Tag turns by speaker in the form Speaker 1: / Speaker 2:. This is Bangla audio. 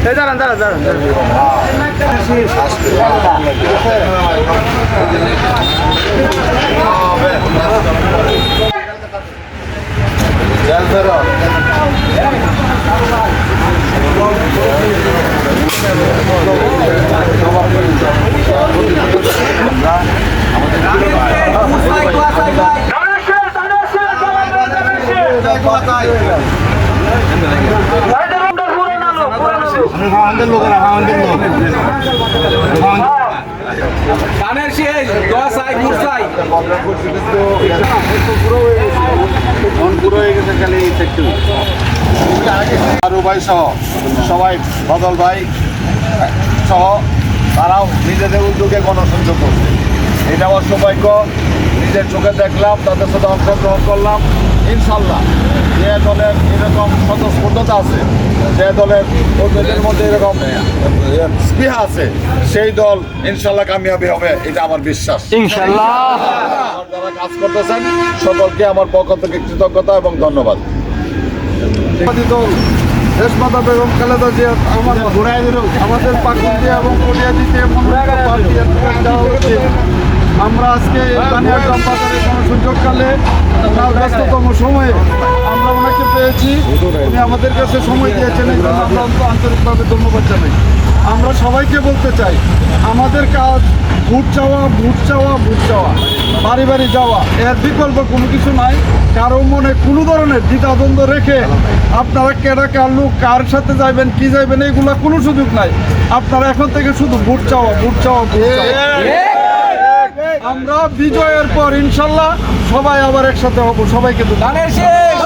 Speaker 1: দাঁড়ান দাঁড়ান দাঁড়ান
Speaker 2: ধানের শেষ 10 আই মুরসাই
Speaker 3: আরু ভাই সহ সবাই বদল ভাই সহ তারাও নিজেদের উদ্যোগে গণসংযোগ করছে। এটা আমার সৌভাগ্য, নিজের চোখে দেখলাম, তাদের সাথে অংশগ্রহণ করলাম। ইনশাল্লাহ যে দলের এরকম স্বতঃস্ফূর্ততা আছে, যে দলের কর্মীদের মধ্যে এরকম স্পৃহা আছে, সেই দল ইনশাল্লাহ কামিয়াবি হবে, এটা আমার বিশ্বাস।
Speaker 1: ইনশাআল্লাহ
Speaker 3: যারা কাজ করতেছেন সকলকে আমার পক্ষ থেকে কৃতজ্ঞতা এবং ধন্যবাদ। দেশমাতা বেগম খালেদা জিয়া আমাদের পাকুন্দি এবং কলিয়াদিতে আমরা আজকে বাজারে গণসংযোগকালে ব্যস্ততম সময়ে আমরা ওনাকে পেয়েছি। উনি আমাদের কাছে সময় দিয়েছেন, এই জন্য আমরা আন্তরিকভাবে ধন্যবাদ জানাই। আমরা সবাইকে বলতে চাই, আমাদের কাজ ভোট চাওয়া, ভোট চাওয়া, ভোট চাওয়া, বাড়ি বাড়ি যাওয়া, এর বিকল্প কোনো কিছু নাই। কারো মনে কোনো ধরনের দ্বিধাদ্বন্দ্ব রেখে আপনারা কেডা কার লোক, কার সাথে যাইবেন, কি যাইবেন, এইগুলা কোনো সুযোগ নাই। আপনারা এখন থেকে শুধু ভোট চাওয়া, ভোট চাওয়া, ভোট চাওয়া। আমরা বিজয়ের পর ইনশাল্লাহ সবাই আবার একসাথে হব। সবাইকে
Speaker 2: ধানের শেষ